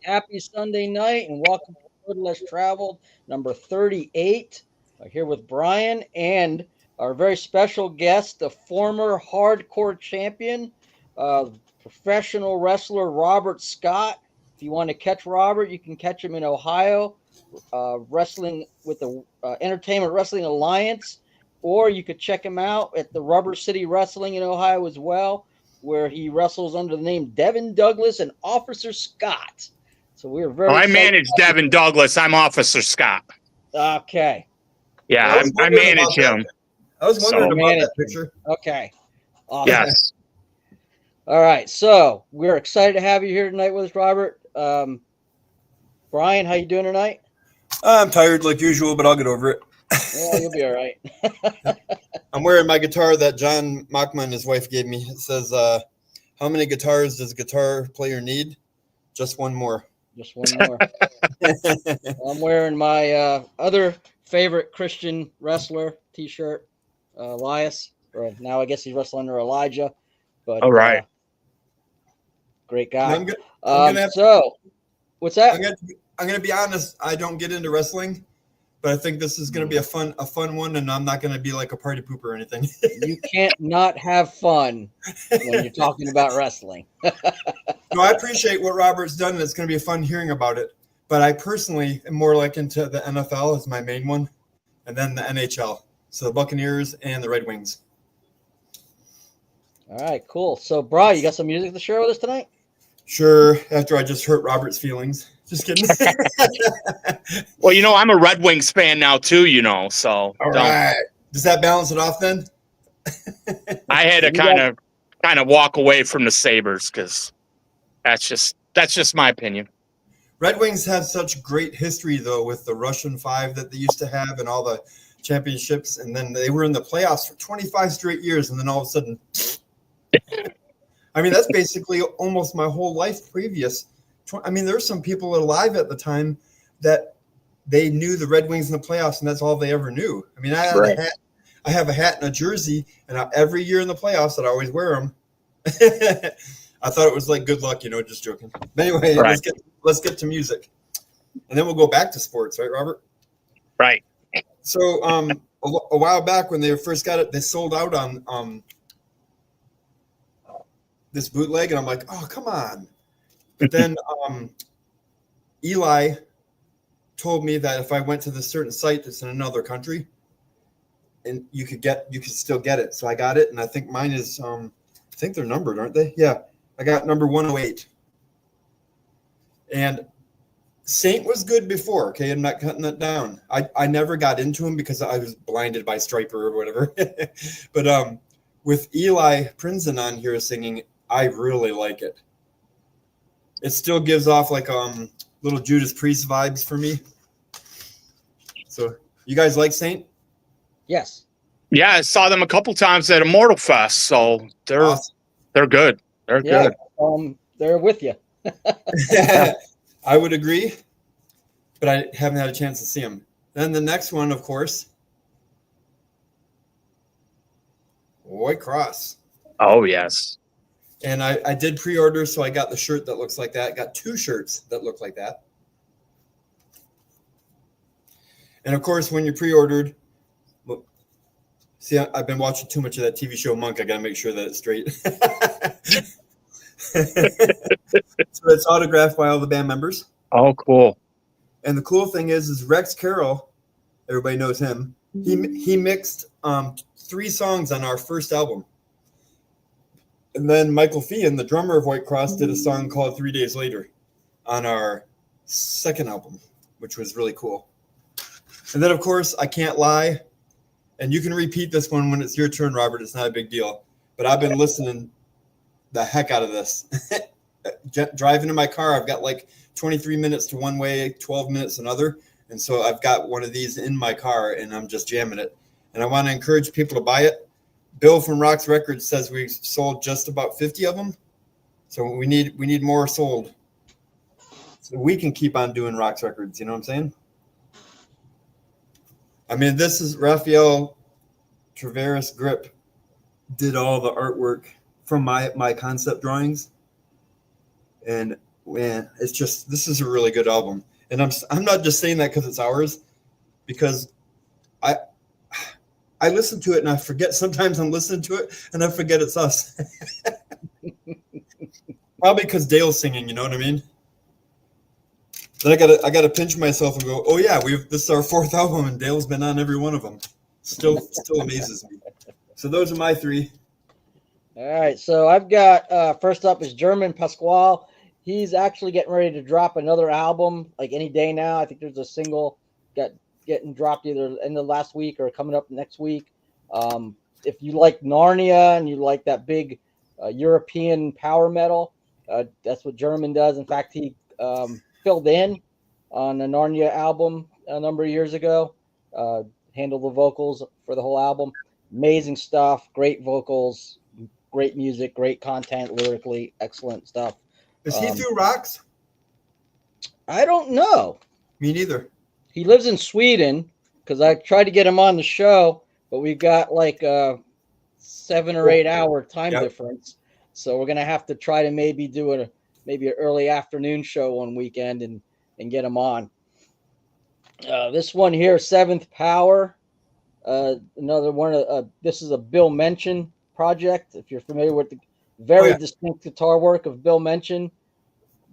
Happy Sunday night and welcome to Road Less Traveled, number 38. Here with Bryan and our very special guest, the former hardcore champion, professional wrestler Robert Scott. If you want to catch Robert, you can catch him in Ohio, wrestling with the Entertainment Wrestling Alliance, or you could check him out at the Rubber City Wrestling in Ohio as well, where he wrestles under the name Devin Douglas and Officer Scott. So we're very I excited. manage Devin Douglas. I'm Officer Scott. Okay. Yeah, I manage him. I was wondering about that picture. Okay. Awesome. Yes. All right. So we're excited to have you here tonight with us, Robert. Bryan, how you doing tonight? I'm tired like usual, but I'll get over it. Yeah, you'll be all right. I'm wearing my guitar that John Machman, his wife, gave me. It says, how many guitars does a guitar player need? Just one more. Just one more. I'm wearing my other favorite Christian wrestler T-shirt, Elias. Or now I guess he's wrestling under Elijah. But all right. Great guy. I'm gonna have what's that? I'm gonna be honest. I don't get into wrestling, but I think this is gonna be a fun one, and I'm not gonna be like a party pooper or anything. You can't not have fun when you're talking about wrestling. No, I appreciate what Robert's done, and it's gonna be fun hearing about it. But I personally am more like into the NFL as my main one, and then the NHL. So the Buccaneers and the Red Wings. All right, cool. So, Bri, you got some music to share with us tonight? Sure. After I just hurt Robert's feelings. Just kidding. Well, I'm a Red Wings fan now too, so all right. Does that balance it off then? I had to kind of walk away from the Sabres because that's just my opinion. Red Wings have such great history though with the Russian Five that they used to have and all the championships, and then they were in the playoffs for 25 straight years, and then all of a sudden I mean, that's basically almost my whole life previous. I mean, there's some people alive at the time that they knew the Red Wings in the playoffs, and that's all they ever knew. I mean, I have a hat and a jersey, and every year in the playoffs, I always wear them. I thought it was like good luck, just joking. But anyway, right. let's get to music, and then we'll go back to sports, right, Robert? Right. So, a while back when they first got it, they sold out on this bootleg, and I'm like, oh, come on. But then Eli told me that if I went to this certain site that's in another country, and you could still get it. So I got it, and I think mine is I think they're numbered, aren't they? Yeah, I got number 108. And Saint was good before. Okay, I'm not cutting that down. I never got into him because I was blinded by Striper or whatever. But with Eli Prinzen on here singing, I really like it. It still gives off like little Judas Priest vibes for me. So you guys like Saint? Yes. Yeah, I saw them a couple times at Immortal Fest, so they're Awesome. They're good. They're good. They're with you. I would agree, but I haven't had a chance to see them. Then the next one, of course, White Cross. Oh, yes. And I did pre-order, so I got the shirt that looks like that. Got 2 shirts that look like that. And, of course, when you pre-ordered, see, I've been watching too much of that TV show Monk. I got to make sure that it's straight. So it's autographed by all the band members. Oh, cool. And the cool thing is Rex Carroll, everybody knows him, he mixed 3 songs on our first album. And then Michael Fian, the drummer of White Cross, did a song called 3 Days Later on our second album, which was really cool. And then, of course, I Can't Lie. And you can repeat this one when it's your turn, Robert. It's not a big deal. But I've been listening the heck out of this. Driving in my car, I've got like 23 minutes to one way, 12 minutes another. And so I've got one of these in my car, and I'm just jamming it. And I want to encourage people to buy it. Bill from Rocks Records says we sold just about 50 of them. So we need more sold. So we can keep on doing Rocks Records, you know what I'm saying? I mean, this is Raphael Traveris Grip did all the artwork from my concept drawings. And man, it's just, this is a really good album. And I'm not just saying that because it's ours, because I listen to it and I forget. Sometimes I'm listening to it and I forget it's us. Probably because Dale's singing, you know what I mean? Then I gotta pinch myself and go, oh yeah, this is our 4th album and Dale's been on every one of them. Still amazes me. So those are my 3. All right, so I've got first up is German Pasquale. He's actually getting ready to drop another album like any day now. I think there's a single getting dropped either end of last week or coming up next week. If you like Narnia and you like that big European power metal, that's what German does. In fact, he filled in on the Narnia album a number of years ago, handled the vocals for the whole album. Amazing stuff, great vocals, great music, great content, lyrically excellent stuff. Is he through Rocks? I don't know. Me neither. He lives in Sweden because I tried to get him on the show, but we've got like a 7 or 8 hour time difference. So we're gonna have to try to maybe do maybe an early afternoon show one weekend and get him on. This one here, Seventh Power, another one. This is a Bill Mention project. If you're familiar with the very distinct guitar work of Bill Mention,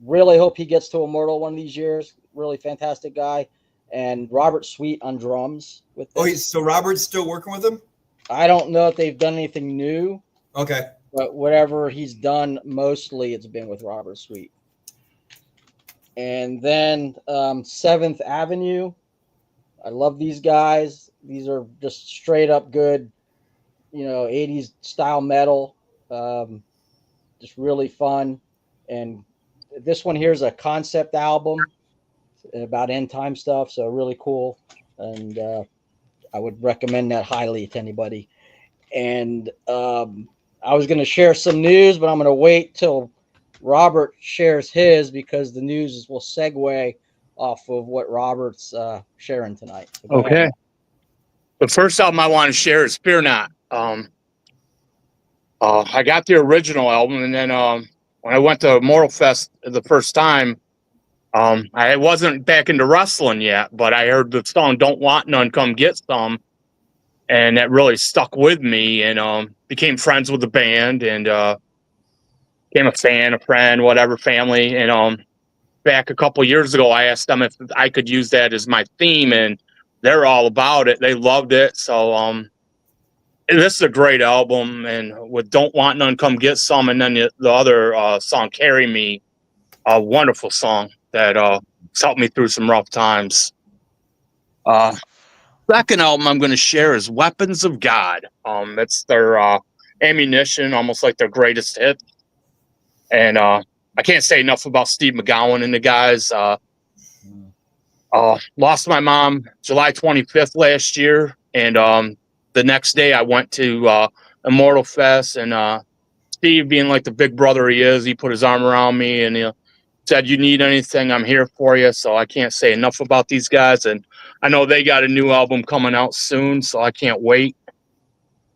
really hope he gets to Immortal one of these years. Really fantastic guy. And Robert Sweet on drums with this. So Robert's still working with him? I don't know if they've done anything new. Okay. But whatever he's done, mostly it's been with Robert Sweet. And then 7th Avenue. I love these guys. These are just straight up good, 80s style metal. Just really fun. And this one here is a concept album about end time stuff. So really cool. And I would recommend that highly to anybody. And I was going to share some news, but I'm going to wait till Robert shares his because the news will segue off of what Robert's sharing tonight. So okay. Ahead. The first album I want to share is Fear Not. I got the original album, and then when I went to Immortal Fest the first time, I wasn't back into wrestling yet, but I heard the song Don't Want None, Come Get Some, and that really stuck with me, and became friends with the band, and became a fan, a friend, whatever, family. And back a couple years ago, I asked them if I could use that as my theme, and they're all about it. They loved it. So this is a great album, and with Don't Want None, Come Get Some, and then the other song, Carry Me, a wonderful song that helped me through some rough times. Second album I'm going to share is Weapons of God. It's their Ammunition, almost like their greatest hit. And I can't say enough about Steve McGowan and the guys. Lost my mom July 25th last year, and the next day I went to Immortal Fest, and Steve, being like the big brother he is, he put his arm around me and he said, "You need anything, I'm here for you." So I can't say enough about these guys, and I know they got a new album coming out soon, so I can't wait.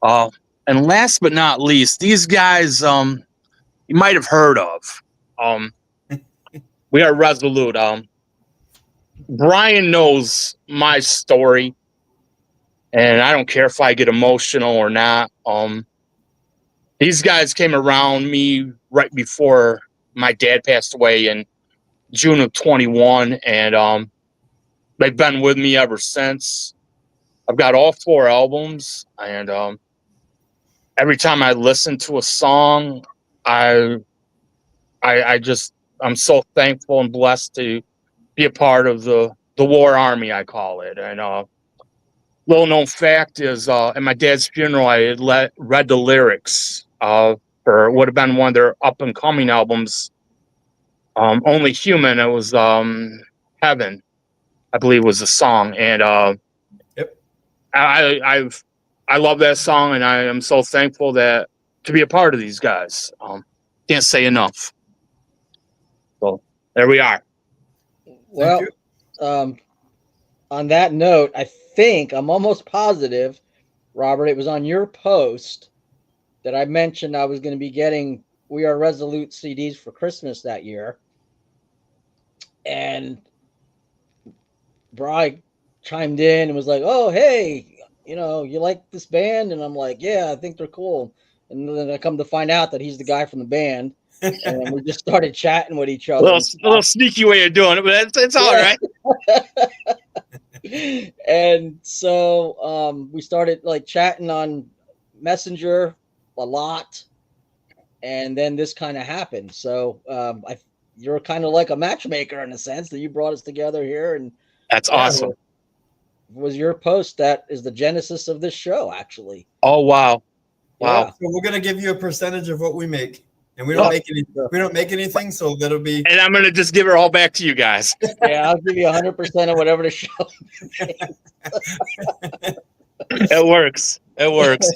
And last but not least, these guys you might have heard of. We are Resolute. Bryan knows my story, and I don't care if I get emotional or not. These guys came around me right before my dad passed away in June of 21, and they've been with me ever since. I've got all 4 albums, and every time I listen to a song, I'm so thankful and blessed to be a part of the War Army, I call it. And little known fact is, at my dad's funeral, I had read the lyrics for what would have been one of their up and coming albums, Only Human. It was Heaven, I believe, was the song, and Yep. I love that song, and I am so thankful to be a part of these guys. Can't say enough. So there we are. Well, on that note, I'm almost positive, Robert, it was on your post that I mentioned I was going to be getting We Are Resolute CDs for Christmas that year. and Bry chimed in and was like, "Oh, hey, you like this band?" And I'm like, "Yeah, I think they're cool." And then I come to find out that he's the guy from the band, and we just started chatting with each other. A little sneaky way of doing it, but it's all right. And so we started like chatting on Messenger a lot, and then this kind of happened. So you're kind of like a matchmaker in a sense that you brought us together here, and That's awesome. Was your post that is the genesis of this show, actually. Oh wow. Yeah. So we're gonna give you a percentage of what we make, and we don't make anything, so that'll be. And I'm gonna just give it all back to you guys. Yeah, I'll give you 100% of whatever the show. It works. It works.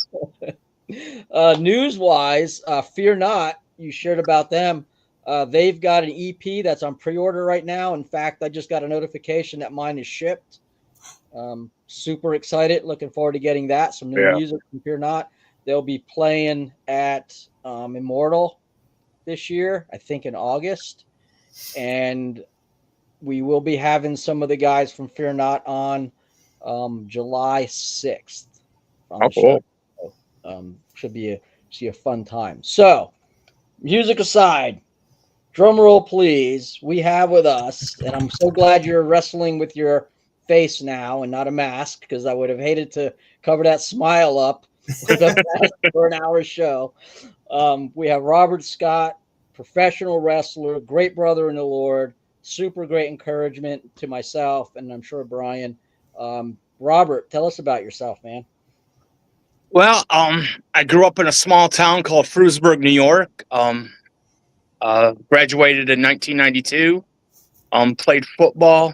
News-wise, Fear Not, you shared about them. They've got an EP that's on pre-order right now. In fact, I just got a notification that mine is shipped. Super excited. Looking forward to getting that. Some new music from Fear Not. They'll be playing at Immortal this year, I think in August. And we will be having some of the guys from Fear Not on July 6th. Cool. Should be a fun time. So, music aside, drum roll, please. We have with us, and I'm so glad you're wrestling with your face now and not a mask, because I would have hated to cover that smile up with a mask for an hour show. We have Robert Scott, professional wrestler, great brother in the Lord, super great encouragement to myself, and I'm sure Bryan. Robert, tell us about yourself, man. Well, I grew up in a small town called Frewsburg, New York. Graduated in 1992. Played football.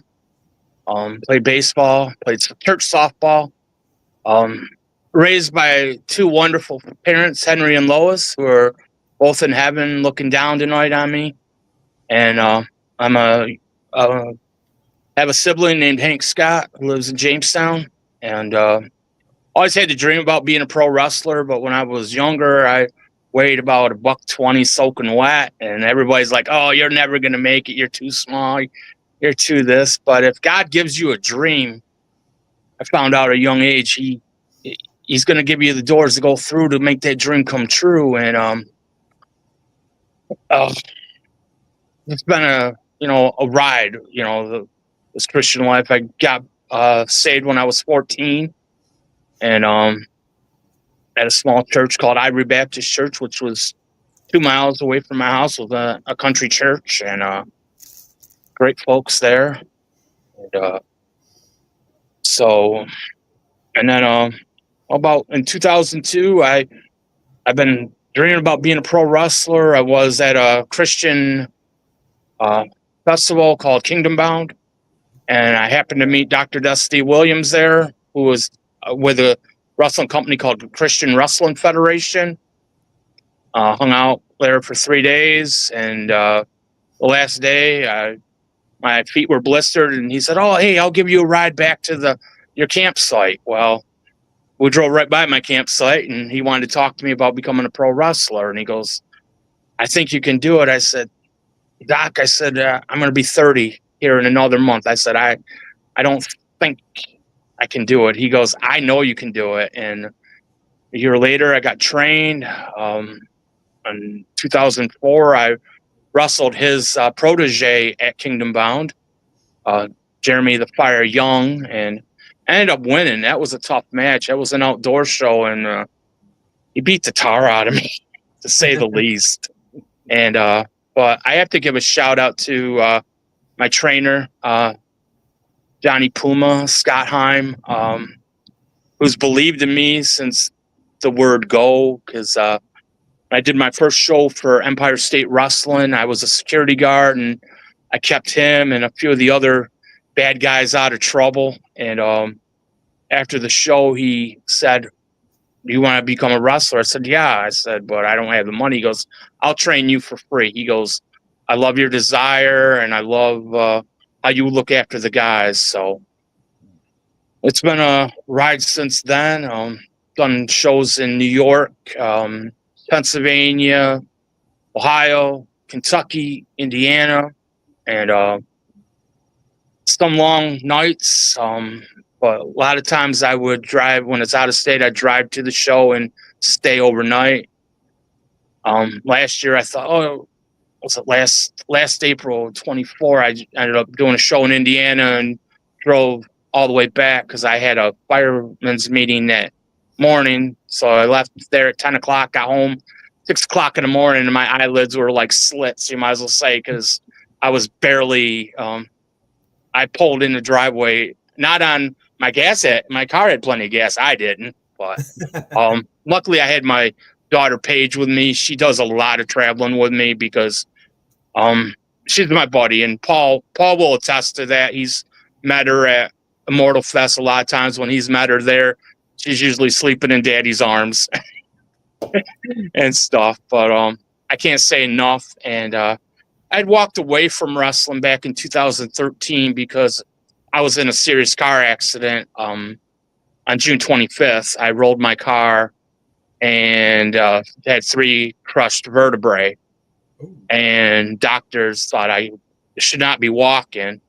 Played baseball. Played church softball. Raised by two wonderful parents, Henry and Lois, who are both in heaven, looking down tonight on me. And have a sibling named Hank Scott who lives in Jamestown, and always had to dream about being a pro wrestler. But when I was younger, I weighed about $120 soaking wet, and everybody's like, "Oh, you're never gonna make it. You're too small. You're too this." But if God gives you a dream, I found out at a young age, He's gonna give you the doors to go through to make that dream come true. And it's been a ride. This Christian life. I got saved when I was 14, and at a small church called Ivory Baptist Church, which was 2 miles away from my house, was a country church, and great folks there. And and then about in 2002, I've been dreaming about being a pro wrestler. I was at a Christian festival called Kingdom Bound, and I happened to meet Dr. Dusty Williams there, who was with a wrestling company called Christian Wrestling Federation. Hung out there for 3 days, and the last day, my feet were blistered, and he said, "Oh, hey, I'll give you a ride back to your campsite." Well, we drove right by my campsite, and he wanted to talk to me about becoming a pro wrestler. And he goes, "I think you can do it." I said, "Doc," I said, "I'm going to be 30 here in another month." I said, I don't think I can do it. He goes, "I know you can do it." And a year later, I got trained. In 2004, I wrestled his protege at Kingdom Bound, Jeremy the Fire Young, and I ended up winning. That was a tough match. That was an outdoor show, and he beat the tar out of me, to say the least. And but I have to give a shout out to my trainer, Johnny Puma Scottheim, who's believed in me since the word go, because I did my first show for Empire State Wrestling. I was a security guard, and I kept him and a few of the other bad guys out of trouble. And after the show, he said, "Do you want to become a wrestler?" I said, "Yeah." I said, "But I don't have the money." He goes, "I'll train you for free." He goes, "I love your desire, and I love how you look after the guys." So it's been a ride since then. Done shows in New York, Pennsylvania, Ohio, Kentucky, Indiana, and some long nights. But a lot of times I would drive when it's out of state. I'd drive to the show and stay overnight. Last year I thought, oh, was it last April 24? I ended up doing a show in Indiana and drove all the way back because I had a fireman's meeting that morning. So I left there at 10 o'clock, got home 6 o'clock in the morning, and my eyelids were like slits, you might as well say, because I was barely, I pulled in the driveway, not on my gas. My car had plenty of gas. I didn't, but luckily I had my daughter Paige with me. She does a lot of traveling with me because she's my buddy, and Paul will attest to that. He's met her at Immortal Fest a lot of times. When he's met her there, she's usually sleeping in Daddy's arms and stuff. But I can't say enough. And I'd walked away from wrestling back in 2013 because I was in a serious car accident on June 25th. I rolled my car and had 3 crushed vertebrae. And doctors thought I should not be walking.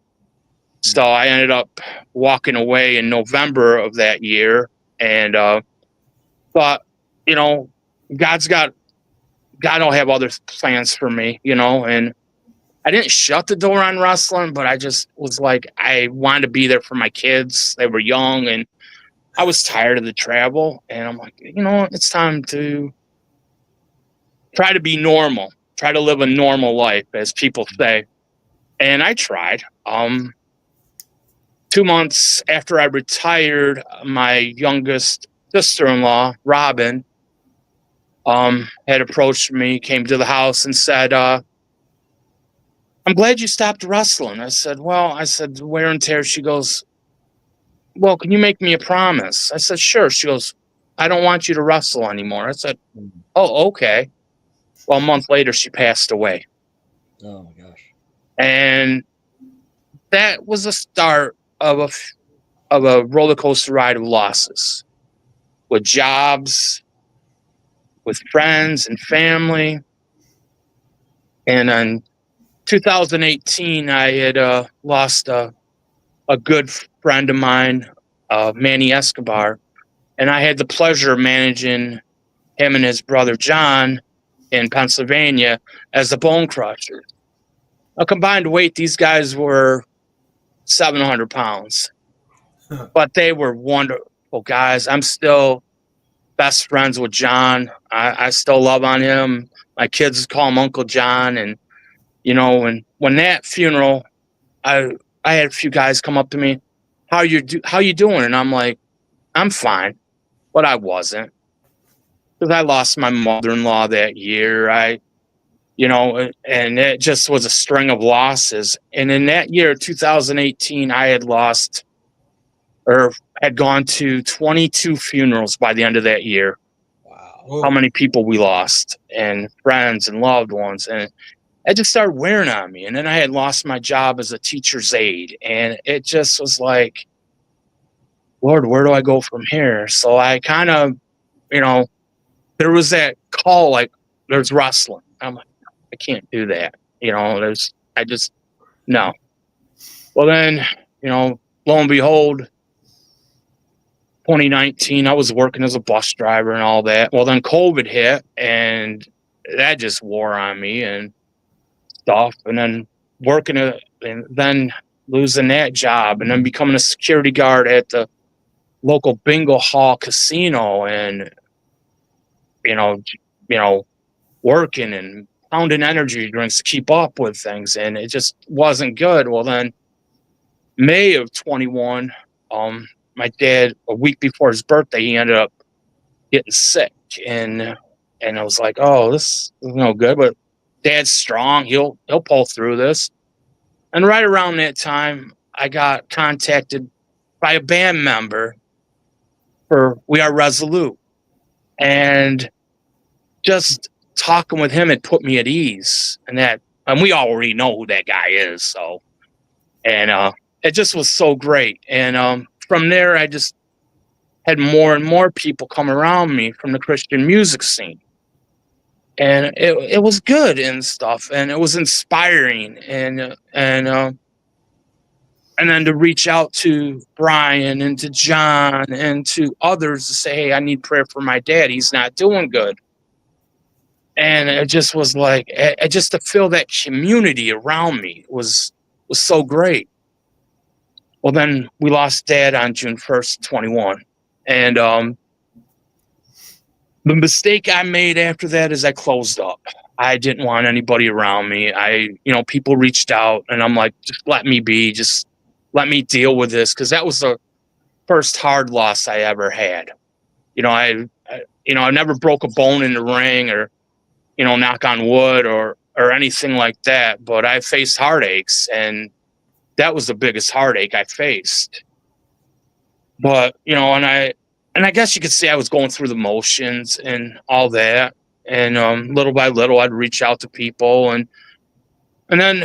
So I ended up walking away in November of that year and thought, God will have other plans for me, and I didn't shut the door on wrestling, but I just was like, I wanted to be there for my kids. They were young and I was tired of the travel. And I'm like, it's time to try to be normal. Try to live a normal life, as people say. And I tried. 2 months after I retired, my youngest sister-in-law, Robin, had approached me, came to the house and said, I'm glad you stopped wrestling. I said, wear and tear. She goes, well, can you make me a promise? I said, sure. She goes, I don't want you to wrestle anymore. I said, oh, okay. Well, a month later, she passed away. Oh, my gosh. And that was the start of a roller coaster ride of losses, with jobs, with friends and family. And in 2018, I had lost a good friend of mine, Manny Escobar, and I had the pleasure of managing him and his brother John in Pennsylvania as the Bone Crushers. A combined weight, these guys were 700 pounds, but they were wonderful guys. I'm still best friends with John. I still love on him. My kids call him Uncle John. And, and when that funeral, I had a few guys come up to me, how you doing? And I'm like, I'm fine, but I wasn't, because I lost my mother-in-law that year. And it just was a string of losses. And in that year, 2018, I had gone to 22 funerals by the end of that year. Wow. How many people we lost, and friends and loved ones. And it just started wearing on me. And then I had lost my job as a teacher's aide. And it just was like, Lord, where do I go from here? So I kind of, there was that call, like, there's wrestling. I'm like, I can't do that. No. Well, then, lo and behold, 2019, I was working as a bus driver and all that. Well, then COVID hit, and that just wore on me and stuff. And then and then losing that job, and then becoming a security guard at the local bingo hall casino, and working and pounding energy drinks to keep up with things, and it just wasn't good. Well, then May of 21, my dad, a week before his birthday, he ended up getting sick, and I was like, oh, this is no good, but Dad's strong. He'll pull through this. And right around that time, I got contacted by a band member for We Are Resolute, and just talking with him had put me at ease, and we already know who that guy is. So, and it just was so great. And from there, I just had more and more people come around me from the Christian music scene, and it was good and stuff, and it was inspiring. And And then to reach out to Brian and to John and to others to say, hey, I need prayer for my dad. He's not doing good. And it just was like, just to feel that community around me was so great. Well, then we lost Dad on June 1st, 21. And the mistake I made after that is I closed up. I didn't want anybody around me. People reached out, and I'm like, just let me be. Just let me deal with this, because that was the first hard loss I ever had. I never broke a bone in the ring, or knock on wood or anything like that. But I faced heartaches, and that was the biggest heartache I faced. But, and I guess you could say I was going through the motions and all that. And little by little, I'd reach out to people. And then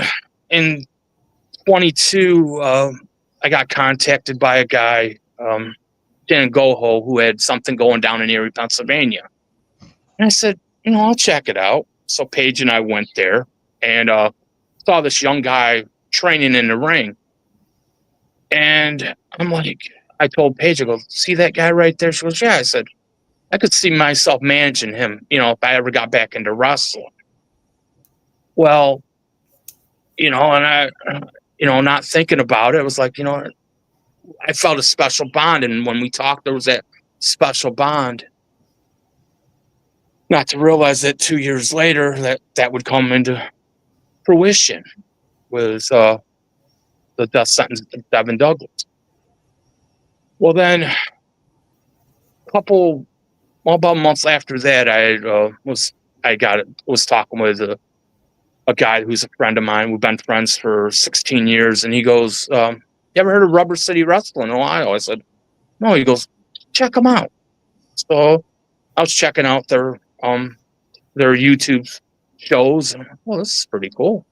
in 22, I got contacted by a guy, Dan Goho, who had something going down in Erie, Pennsylvania. And I said, I'll check it out. So Paige and I went there and saw this young guy training in the ring. And I'm like, I told Paige, I go, see that guy right there? She goes, yeah. I said, I could see myself managing him, if I ever got back into wrestling. Well, and I, not thinking about it, it was like, I felt a special bond. And when we talked, there was that special bond. Not to realize that 2 years later that would come into fruition with the death sentence of Devin Douglas. Well, then about months after that, I was talking with a guy who's a friend of mine. We've been friends for 16 years, and he goes, "You ever heard of Rubber City Wrestling in Ohio?" I said, "No." He goes, "Check them out." So I was checking out their YouTube shows, and well, this is pretty cool.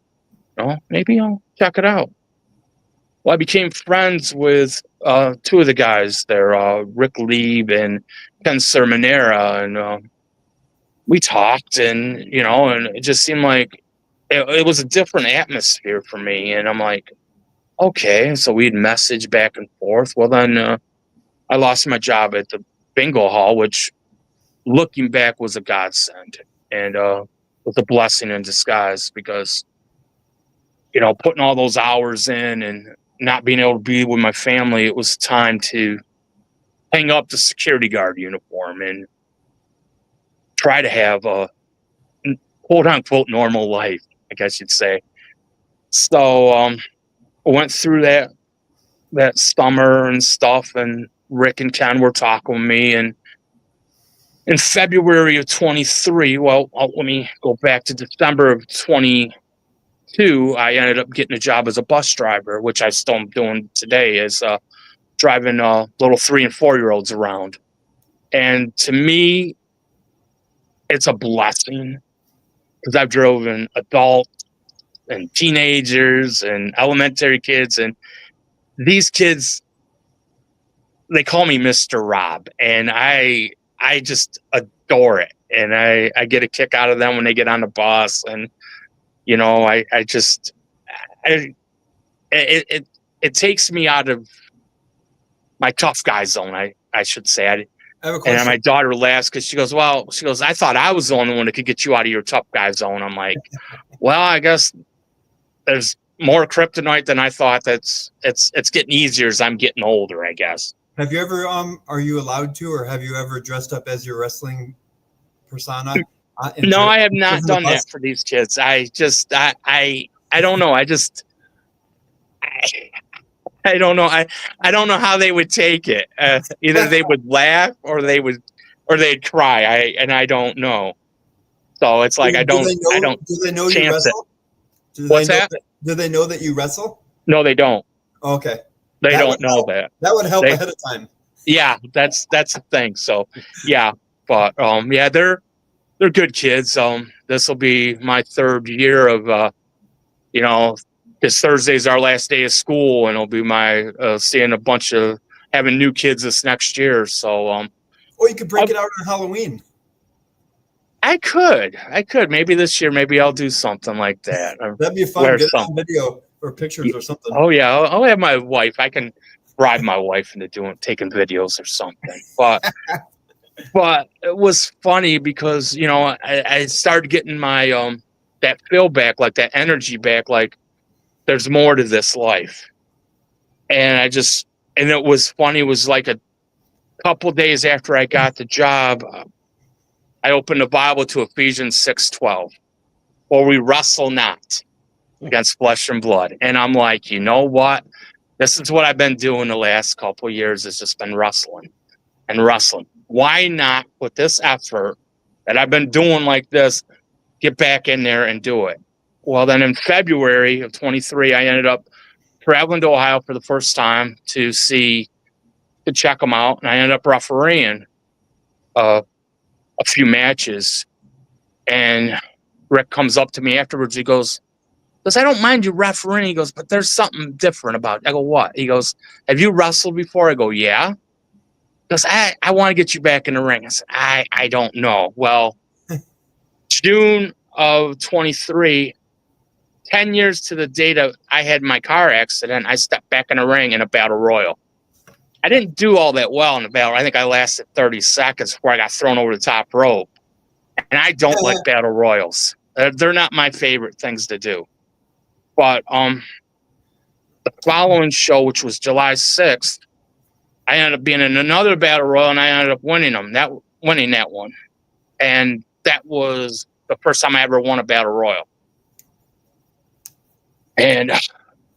Maybe I'll check it out. Well, I became friends with two of the guys there, Rick Lieb and Ken Sermonera, and we talked, and and it just seemed like it was a different atmosphere for me. And I'm like, okay. So we'd message back and forth. Well, then I lost my job at the bingo hall, which, looking back, was a godsend, and was a blessing in disguise, because putting all those hours in and not being able to be with my family, it was time to hang up the security guard uniform and try to have a quote unquote normal life, I guess you'd say. So I went through that summer and stuff, and Rick and Ken were talking with me, and in February of 23, let me go back to December of 22, I ended up getting a job as a bus driver, which I still am doing today, is driving little 3 and 4-year-olds around. And to me, it's a blessing, because I've driven adults and teenagers and elementary kids, and these kids, they call me Mr. Rob, and I just adore it. And I get a kick out of them when they get on the bus. And, it takes me out of my tough guy zone, I should say. I have a question. And my daughter laughs because she goes, I thought I was the only one that could get you out of your tough guy zone. I'm like, well, I guess there's more kryptonite than I thought. It's getting easier as I'm getting older, I guess. Have you ever, are you allowed to, or have you ever dressed up as your wrestling persona? No, I have not done that for these kids. I don't know. I don't know. I don't know how they would take it. Either they would laugh or they'd cry. I don't know. So it's like, do they know you wrestle? What's that? Do they know that you wrestle? No, they don't. Okay. They don't know that. That would help ahead of time. Yeah, that's the thing. So yeah, but yeah, they're good kids. This will be my 3rd year of this Thursday's our last day of school, and it'll be my seeing a bunch of having new kids this next year. So or you could break it out on Halloween. I could maybe this year, maybe I'll do something like that. That'd be fun. Get on video. or pictures or something. Oh yeah, I'll have my wife. I can bribe my wife into taking videos or something. But it was funny because I started getting my that feel back, like that energy back, like there's more to this life. And it was funny. It was like a couple days after I got the job, I opened the Bible to Ephesians 6:12, for we wrestle not against flesh and blood. And I'm like, you know what? This is what I've been doing the last couple of years. It's just been wrestling and wrestling. Why not put this effort that I've been doing like this, get back in there and do it? Well, then in February of 23, I ended up traveling to Ohio for the first time to check them out. And I ended up refereeing a few matches. And Rick comes up to me afterwards. He goes, I don't mind you refereeing. He goes, but there's something different about it. I go, what? He goes, have you wrestled before? I go, yeah. He goes, I want to get you back in the ring. I said, I don't know. Well, June of 23, 10 years to the date of I had my car accident, I stepped back in the ring in a battle royal. I didn't do all that well in the battle. I think I lasted 30 seconds before I got thrown over the top rope. And I don't like battle royals. They're not my favorite things to do. But the following show, which was July 6th, I ended up being in another battle royal, and I ended up winning that one. And that was the first time I ever won a battle royal. And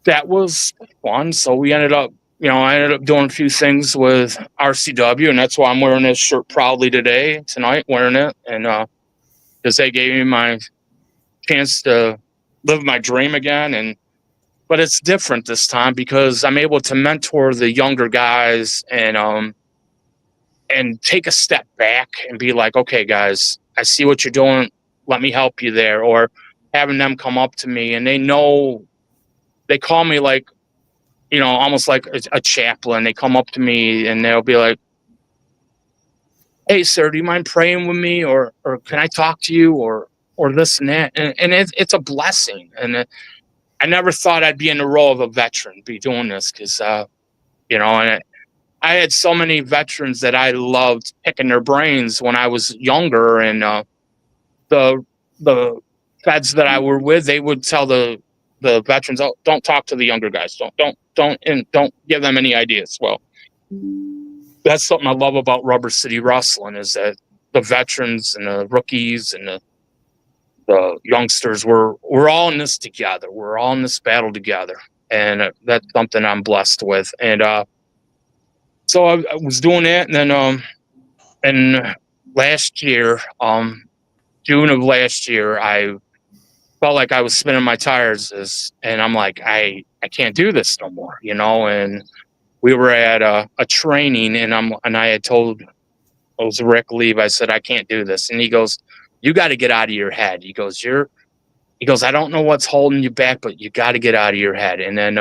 that was fun. So we ended up, I ended up doing a few things with RCW, and that's why I'm wearing this shirt proudly tonight, wearing it. And because they gave me my chance to live my dream again. But it's different this time because I'm able to mentor the younger guys and take a step back and be like, okay, guys, I see what you're doing. Let me help you there. Or having them come up to me and they call me like, almost like a chaplain. They come up to me and they'll be like, hey, sir, do you mind praying with me? Or can I talk to you? Or this and that. And it's a blessing. And I never thought I'd be in the role of a veteran, be doing this because, and I had so many veterans that I loved picking their brains when I was younger. And the feds that I were with, they would tell the veterans, oh, don't talk to the younger guys. Don't give them any ideas. Well, that's something I love about Rubber City Wrestling is that the veterans and the rookies and the youngsters, we're all in this together. We're all in this battle together. And that's something I'm blessed with. And so I was doing that. And then and last year, June of last year, I felt like I was spinning my tires and I'm like, I can't do this no more, and we were at a training and I had told, it was Rick Leave. I said, I can't do this. And he goes, you got to get out of your head. He goes, I don't know what's holding you back, but you got to get out of your head. And then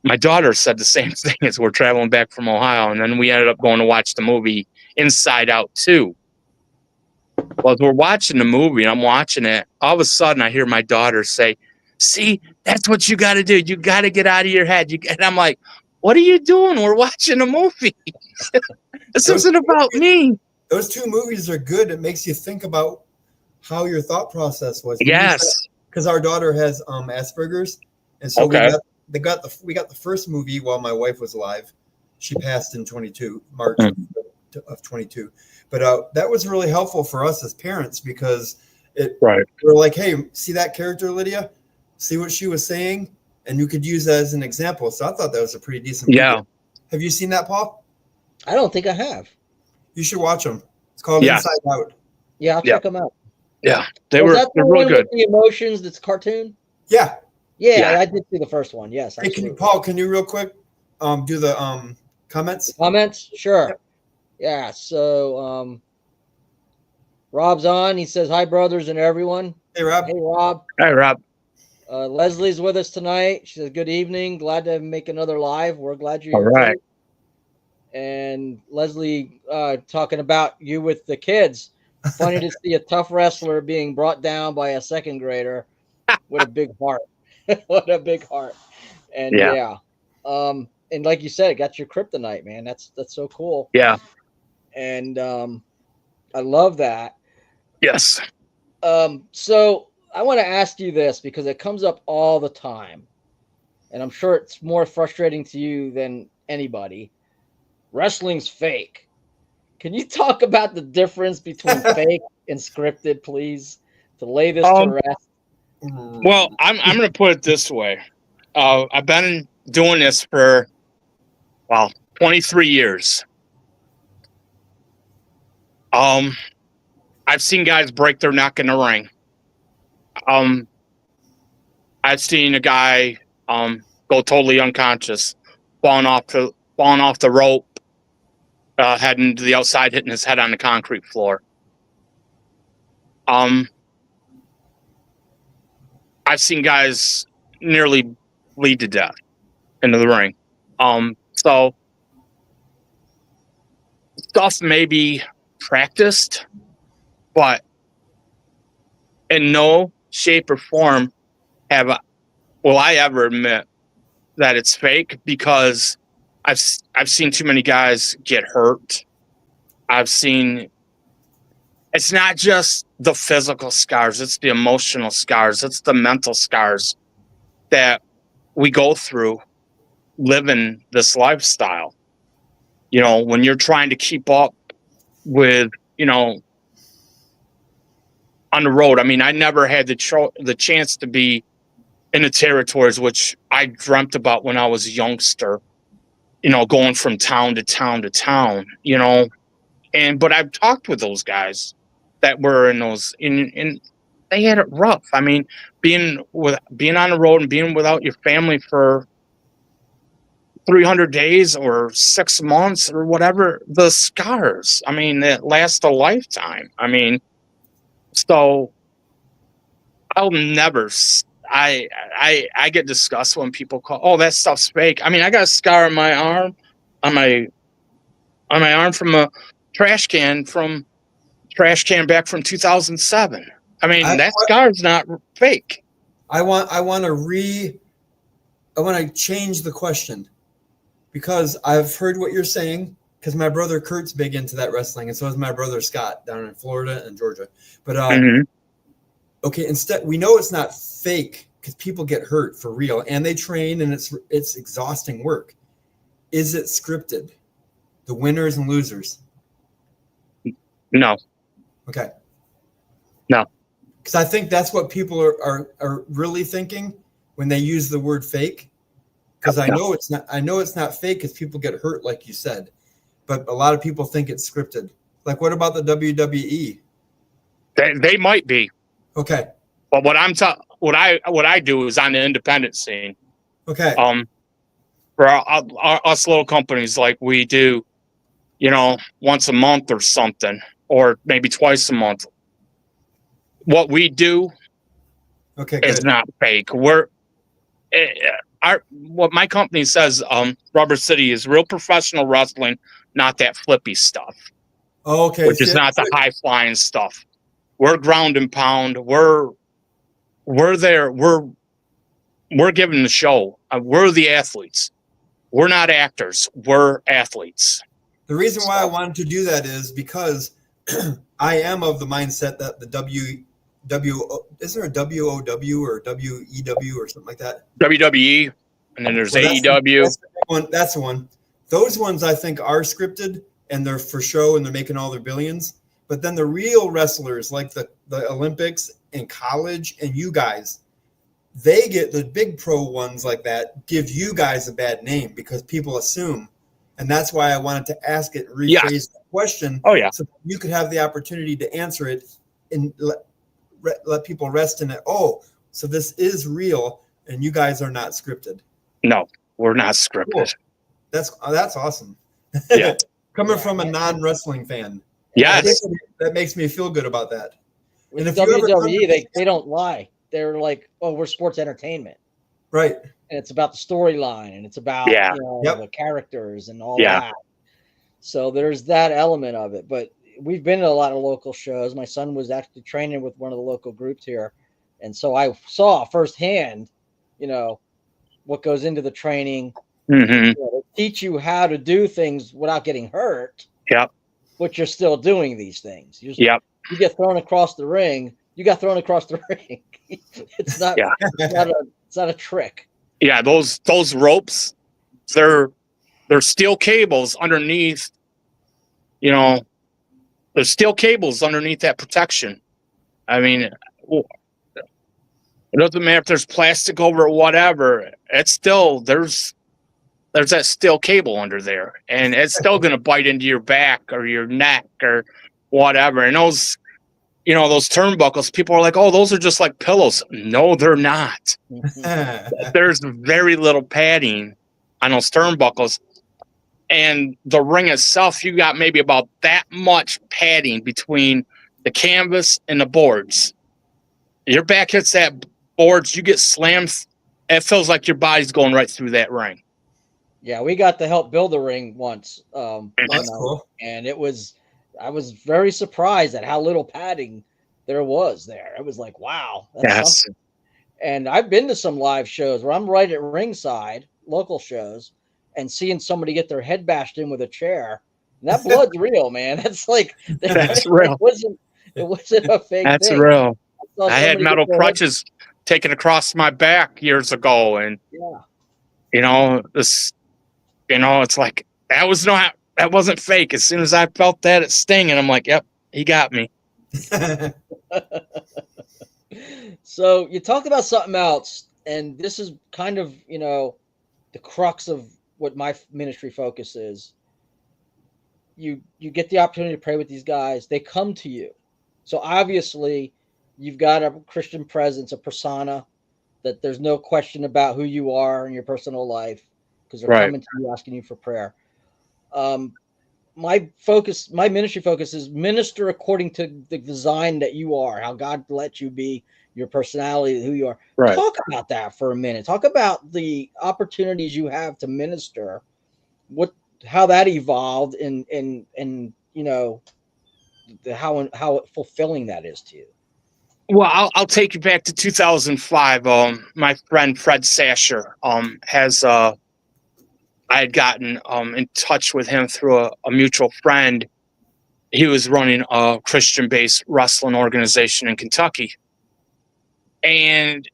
my daughter said the same thing as we're traveling back from Ohio. And then we ended up going to watch the movie Inside Out 2. Well, as we're watching the movie and I'm watching it, all of a sudden I hear my daughter say, see, that's what you got to do. You got to get out of your head. And I'm like, what are you doing? We're watching a movie. This isn't about me. Those two movies are good. It makes you think about how your thought process was. Yes. Because our daughter has Asperger's. And so okay. we got the first movie while my wife was alive. She passed in March of 22. But that was really helpful for us as parents because we're like, hey, see that character, Lydia? See what she was saying? And you could use that as an example. So I thought that was a pretty decent movie. Yeah. Have you seen that, Paul? I don't think I have. You should watch them. It's called Inside Out. Yeah, I'll check them out. Yeah, they're real good. The emotions that's cartoon? Yeah. Yeah, I did see the first one. Yes. Hey, can you real quick do the comments? Comments? Sure. Yeah. So Rob's on. He says, hi, brothers and everyone. Hey, Rob. Hey, Rob. Hi, Rob. Leslie's with us tonight. She says, good evening. Glad to make another live. We're glad you're all right. And Leslie talking about you with the kids. Funny to see a tough wrestler being brought down by a second grader with a big heart. What a big heart. And Yeah. yeah. And like you said, it got your kryptonite, man. That's so cool. Yeah. And I love that. Yes. So I want to ask you this because it comes up all the time, and I'm sure it's more frustrating to you than anybody. Wrestling's fake. Can you talk about the difference between fake and scripted, please, to lay this to rest? Well, I'm going to put it this way. I've been doing this for 23 years. I've seen guys break their neck in the ring. I've seen a guy go totally unconscious, falling off the rope, heading to the outside, hitting his head on the concrete floor. I've seen guys nearly bleed to death into the ring. So stuff may be practiced, but in no shape or form will I ever admit that it's fake, because I've seen too many guys get hurt. I've seen it's not just the physical scars, it's the emotional scars, it's the mental scars that we go through living this lifestyle. You know, when you're trying to keep up with, on the road. I mean, I never had the chance to be in the territories, which I dreamt about when I was a youngster, going from town to town to town, but I've talked with those guys that were in those, and they had it rough. I mean, being on the road and being without your family for 300 days or 6 months or whatever, the scars, I mean, it lasts a lifetime. I mean, so I'll never, I get disgusted when people call, oh, that stuff's fake. I mean, I got a scar on my arm, on my arm from a trash can back from 2007. I mean, that scar's not fake. I want to change the question, because I've heard what you're saying, because my brother Kurt's big into that wrestling, and so is my brother Scott down in Florida and Georgia. But okay, instead, we know it's not fake because people get hurt for real, and they train, and it's exhausting work. Is it scripted? The winners and losers? No. Okay. No. Because I think that's what people are really thinking when they use the word fake. Because I know it's not fake because people get hurt, like you said. But a lot of people think it's scripted. Like, what about the WWE? They might be. Okay. But what I do is on the independent scene. Okay. For us little companies, like we do, once a month or something, or maybe twice a month. What we do is not fake. What my company says, Rubber City is real professional wrestling, not that flippy stuff. Oh, okay. Which is not the high flying stuff. We're ground and pound. We're there. We're giving the show. We're the athletes. We're not actors. We're athletes. The reason why I wanted to do that is because I am of the mindset that the is there a WOW or WEW or something like that? WWE, and then there's AEW. That's the one. Those ones I think are scripted, and they're for show, and they're making all their billions. But then the real wrestlers, like the Olympics and college and you guys, they get the big pro ones like that, give you guys a bad name because people assume. And that's why I wanted to ask it, rephrase the question. Oh, yeah. So you could have the opportunity to answer it and let people rest in it. Oh, so this is real, and you guys are not scripted. No, we're not scripted. Cool. That's awesome. Yeah. Coming from a non-wrestling fan. Yes. That makes me feel good about that. And if WWE, they don't lie. They're like, oh, we're sports entertainment. Right. And it's about the storyline, and it's about the characters and all that. So there's that element of it. But we've been to a lot of local shows. My son was actually training with one of the local groups here. And so I saw firsthand, what goes into the training. Mm-hmm. They teach you how to do things without getting hurt. Yep. But you're still doing these things. Yep. You get thrown across the ring. You got thrown across the ring. It's not. Yeah. It's not a trick. Yeah. Those ropes, they're steel cables underneath. There's steel cables underneath that protection. I mean, it doesn't matter if there's plastic over it, whatever. It's still there's that steel cable under there, and it's still going to bite into your back or your neck or whatever. And those turnbuckles, people are like, oh, those are just like pillows. No, they're not. There's very little padding on those turnbuckles. And the ring itself, you got maybe about that much padding between the canvas and the boards. Your back hits that boards, you get slammed. It feels like your body's going right through that ring. Yeah, we got to help build the ring once. That's cool. And I was very surprised at how little padding there was there. It was like, wow, that's something. And I've been to some live shows where I'm right at ringside, local shows, and seeing somebody get their head bashed in with a chair. And that blood's real, man. That's like that's real. It wasn't a fake that's thing. real. I had metal crutches taken across my back years ago, and it's like that wasn't fake. As soon as I felt that it stinging, I'm like, yep, he got me. So you talked about something else, and this is kind of the crux of what my ministry focus is. You get the opportunity to pray with these guys. They come to you. So obviously you've got a Christian presence, a persona, that there's no question about who you are in your personal life, because they're coming to you asking you for prayer. My ministry focus is minister according to the design that you are, how God let you be, your personality, who you are. Right. Talk about that for a minute. Talk about the opportunities you have to minister, how that evolved, and how fulfilling that is to you. Well, I'll take you back to 2005. My friend Fred Sasher I had gotten in touch with him through a mutual friend. He was running a Christian-based wrestling organization in Kentucky. And,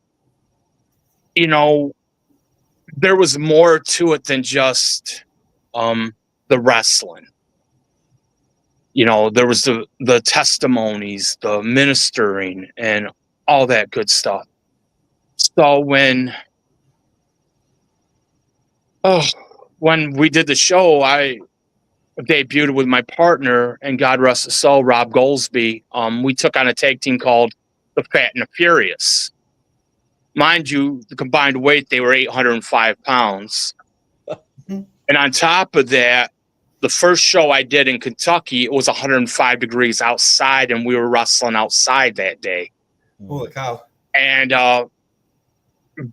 there was more to it than just the wrestling. There was the testimonies, the ministering, and all that good stuff. So when we did the show, I debuted with my partner, and God rest his soul, Rob Goldsby. We took on a tag team called the Fat and the Furious. Mind you, the combined weight, they were 805 pounds. And on top of that, the first show I did in Kentucky, it was 105 degrees outside, and we were wrestling outside that day. Holy cow. And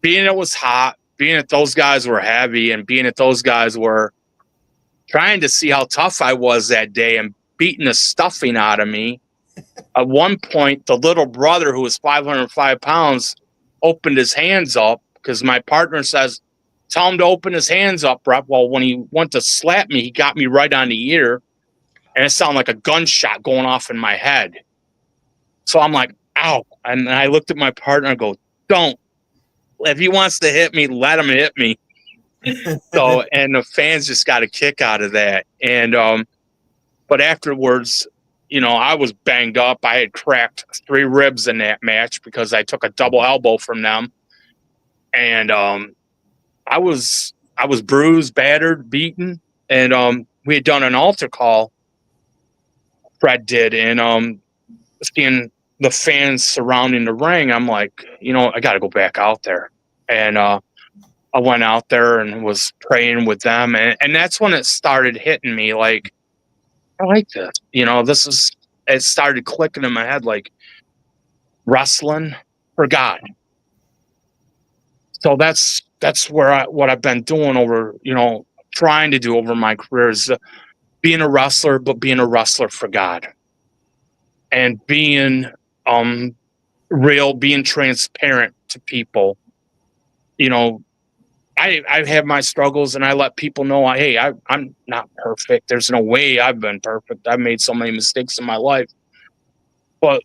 being it was hot, being that those guys were heavy, and being that those guys were trying to see how tough I was that day and beating the stuffing out of me, at one point, the little brother, who was 505 pounds, opened his hands up, because my partner says, tell him to open his hands up, Brett. Well, when he went to slap me, he got me right on the ear, and it sounded like a gunshot going off in my head. So I'm like, ow. And I looked at my partner and go, don't. If he wants to hit me, let him hit me. So, and the fans just got a kick out of that. And, but afterwards, I was banged up. I had cracked 3 ribs in that match because I took a double elbow from them. And, I was bruised, battered, beaten. And, we had done an altar call. Fred did. And, seeing the fans surrounding the ring, I'm like, I got to go back out there. And, I went out there and was praying with them. And that's when it started hitting me like, I like this. It started clicking in my head, like wrestling for God. So that's what I've been doing over, trying to do over my career is being a wrestler, but being a wrestler for God, and being real, being transparent to people, you know, I have my struggles, and I let people know, hey, I'm not perfect. There's no way I've been perfect. I've made so many mistakes in my life, but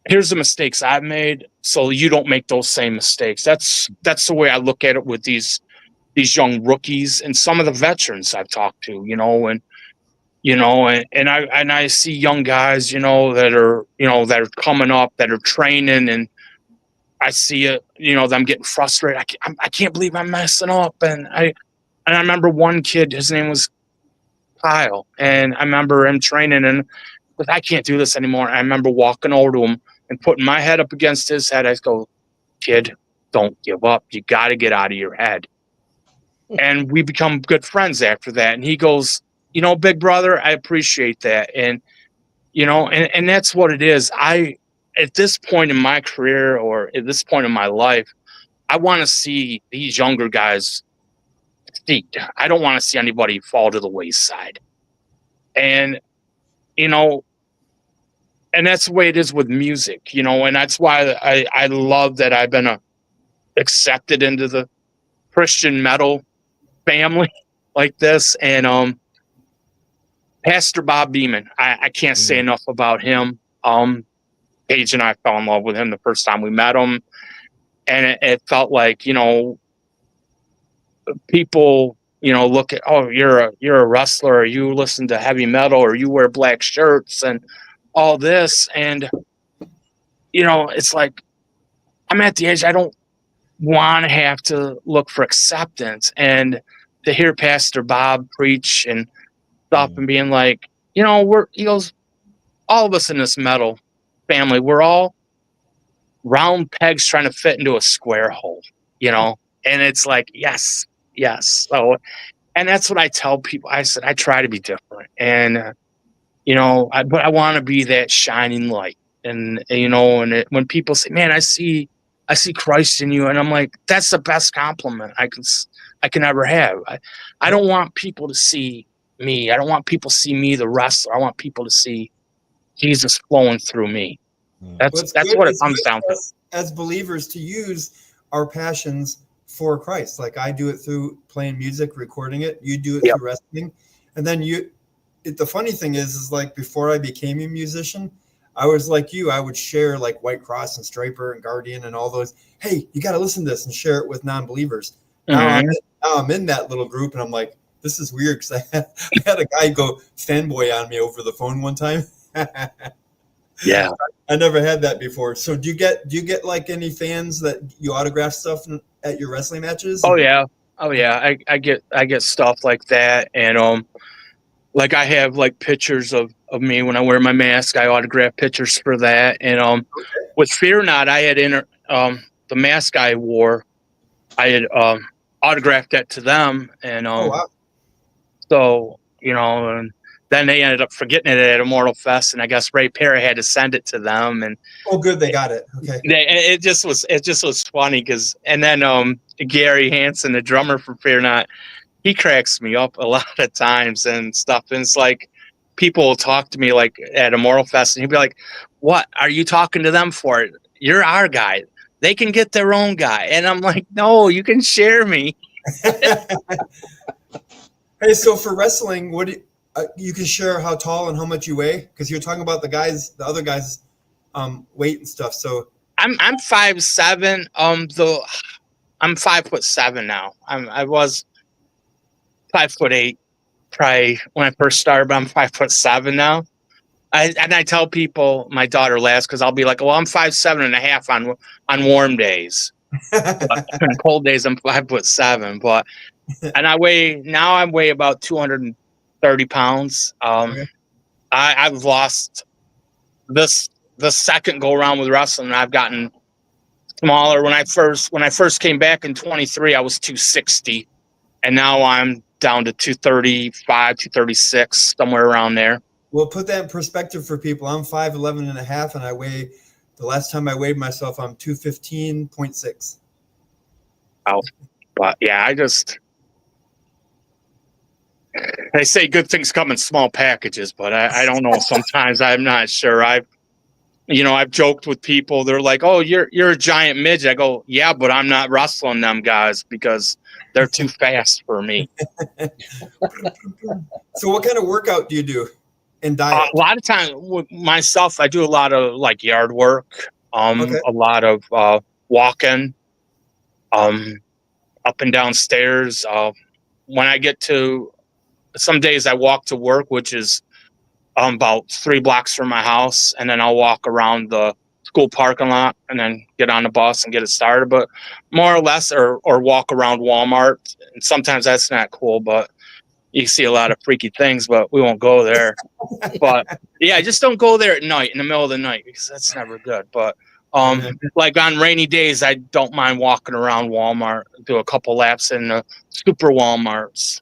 here's the mistakes I've made, so you don't make those same mistakes. That's the way I look at it with these young rookies and some of the veterans I've talked to, and I see young guys, that are coming up, that are training, and I see it, them getting frustrated. I can't believe I'm messing up, and I remember one kid, his name was Kyle, and I remember him training, and like, I can't do this anymore. I remember walking over to him and putting my head up against his head. I go, kid, don't give up. You got to get out of your head. And we become good friends after that. And he goes, big brother, I appreciate that. And, and that's what it is. At this point in my career, or at this point in my life, I want to see these younger guys succeed. I don't want to see anybody fall to the wayside. And, you know, and that's the way it is with music, and that's why I love that I've been accepted into the Christian metal family like this. And Pastor Bob Beeman, I can't say enough about him. Paige and I fell in love with him the first time we met him, and it felt like, people, look at, oh, you're a wrestler, or you listen to heavy metal, or you wear black shirts and all this. And it's like, I'm at the age, I don't want to have to look for acceptance. And to hear Pastor Bob preach and stuff and being like, he goes, all of us in this metal family, we're all round pegs trying to fit into a square hole, and it's like, yes. So, and that's what I tell people. I said, I try to be different, and, but I want to be that shining light. And, when people say, man, I see Christ in you. And I'm like, that's the best compliment I can ever have. I don't want people to see me. I don't want people to see me, the wrestler. I want people to see Jesus flowing through me. That's what it comes down to. As believers, to use our passions for Christ. Like I do it through playing music, recording it. You do it through wrestling. And then the funny thing is like before I became a musician, I was like you. I would share like White Cross and Striper and Guardian and all those. Hey, you got to listen to this and share it with non-believers. Now I'm in that little group, and I'm like, this is weird because I had a guy go fanboy on me over the phone one time. Yeah, I never had that before. So do you get like any fans that you autograph stuff at your wrestling matches? Oh yeah. I get stuff like that, and like I have like pictures of me when I wear my mask. I autograph pictures for that. And with Fear Not, I had the mask I wore, I had autographed that to them. And wow. So, and then they ended up forgetting it at Immortal Fest, and I guess Ray Perry had to send it to them. And good, they got it. Okay. It just was funny because, and then Gary Hansen, the drummer for Fear Not, he cracks me up a lot of times and stuff. And it's like, people will talk to me like at Immortal Fest, and he'll be like, what are you talking to them for? You're our guy. They can get their own guy. And I'm like, no, you can share me. Hey, so for wrestling, what you can share how tall and how much you weigh? Because you're talking about the other guys' weight and stuff. So I'm 5'7". I'm 5'7" now. I was 5'8" probably when I first started, but I'm 5'7" now. I tell people, my daughter laughs because I'll be like, well, I'm 5'7.5" on warm days. But on cold days, I'm 5'7". But and I weigh about 230 pounds. Okay. I've lost the second go around with wrestling. I've gotten smaller. When I first came back in 23, I was 260, and now I'm down to 235, 236, somewhere around there. Well, put that in perspective for people. I'm 5'11.5", and the last time I weighed myself, I'm 215.6. Oh, but yeah, they say good things come in small packages, but I don't know. Sometimes I'm not sure. I've joked with people. They're like, "Oh, you're a giant midget." I go, "Yeah, but I'm not wrestling them guys because they're too fast for me." So what kind of workout do you do in diet? A lot of times with myself, I do a lot of like yard work, Okay. a lot of walking, up and down stairs. When I get to some days, I walk to work, which is about 3 blocks from my house, and then I'll walk around the school parking lot and then get on the bus and get it started. But more or less, or walk around Walmart. And sometimes that's not cool, but you see a lot of freaky things, but we won't go there. But yeah, just don't go there at night in the middle of the night because that's never good. But like on rainy days, I don't mind walking around Walmart, do a couple laps in the super Walmarts.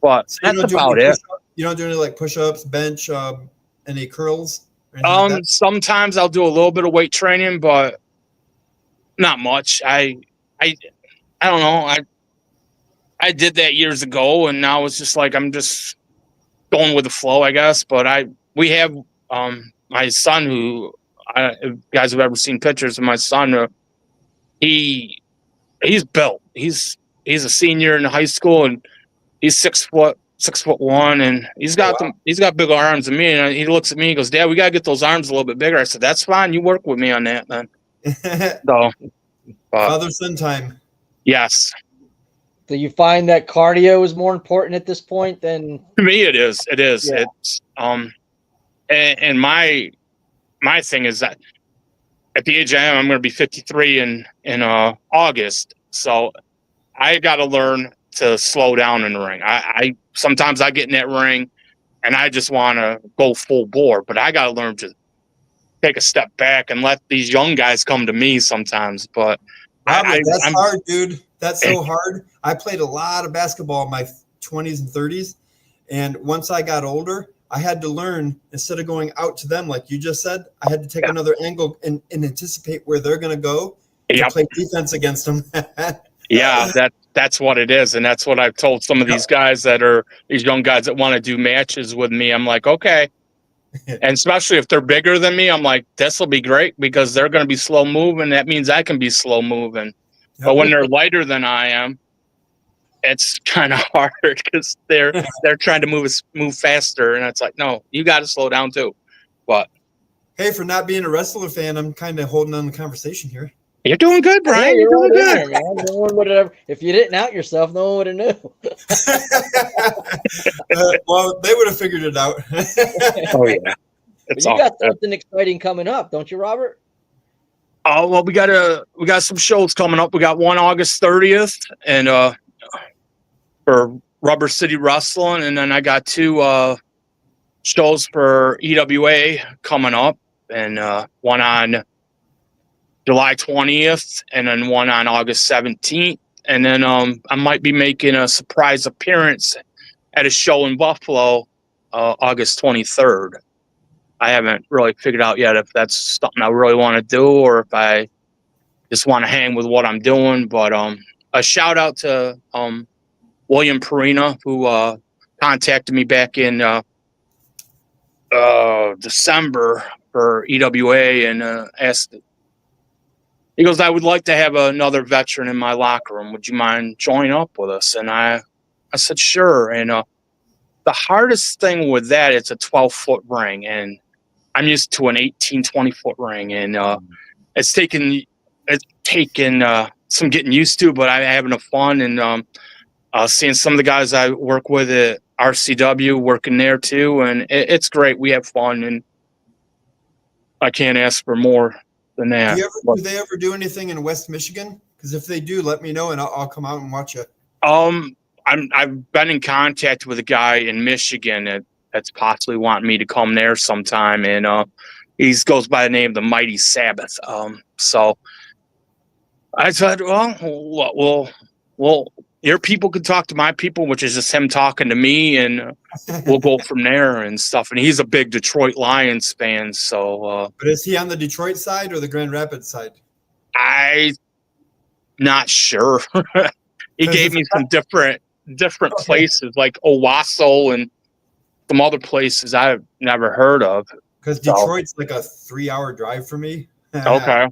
But So that's about it. You don't do any like push-ups, bench, any curls? Or anything like that? Sometimes I'll do a little bit of weight training, but not much. I don't know. I did that years ago, and now it's just like I'm just going with the flow, I guess. But we have my son, who if you guys have ever seen pictures of my son, he's built. He's a senior in high school, and he's 6'1", and he's got bigger arms than me. And he looks at me, he goes, "Dad, we gotta get those arms a little bit bigger." I said, "That's fine. You work with me on that, man." So, Father-son time. yes. Do you find that cardio is more important at this point than? To me, it is. It is. Yeah. It's and my thing is that at the age I am, I'm going to be 53 in August. So I got to learn to slow down in the ring. I sometimes I get in that ring and I just want to go full bore, but I got to learn to take a step back and let these young guys come to me sometimes. But Robert, that's hard, dude. That's so hard. I played a lot of basketball in my 20s and 30s. And once I got older, I had to learn, instead of going out to them, like you just said, I had to take another angle and anticipate where they're going to go to play defense against them. Yeah, that's what it is. And that's what I've told some of these guys these young guys that want to do matches with me. I'm like, okay. And especially if they're bigger than me, I'm like, this will be great because they're going to be slow moving. That means I can be slow moving. But when they're lighter than I am, it's kind of hard because they're trying to move faster, and it's like, no, you got to slow down too. But hey, for not being a wrestler fan, I'm kind of holding on the conversation here. You're doing good, Brian. Yeah, you're doing good, there, man. No one would have. If you didn't out yourself, no one would have knew. Well, they would have figured it out. Oh yeah, but you got something exciting coming up, don't you, Robert? Oh well, we got some shows coming up. We got one August 30th, and for Rubber City Wrestling, and then I got 2 shows for EWA coming up, and one on July 20th, and then one on August 17th, and then I might be making a surprise appearance at a show in Buffalo, August 23rd. I haven't really figured out yet if that's something I really want to do or if I just want to hang with what I'm doing. But a shout out to William Perina, who contacted me back in December for EWA and asked. He goes, "I would like to have another veteran in my locker room. Would you mind joining up with us?" And I said, "Sure." And the hardest thing with that, it's a 12-foot ring, and I'm used to an 18, 20-foot ring, and it's taken some getting used to, but I'm having a fun, and seeing some of the guys I work with at RCW working there too, and it's great. We have fun, and I can't ask for more than that. Do they ever do anything in West Michigan? Because if they do, let me know, and I'll come out and watch it. I've been in contact with a guy in Michigan that's possibly wanting me to come there sometime, and he goes by the name of the Mighty Sabbath. So I said, well, your people can talk to my people, which is just him talking to me, and we'll go from there and stuff. And he's a big Detroit Lions fan, so. But is he on the Detroit side or the Grand Rapids side? I'm not sure. He gave me some different places like Owasso and some other places I've never heard of. Because Detroit's like a 3-hour drive for me. Okay.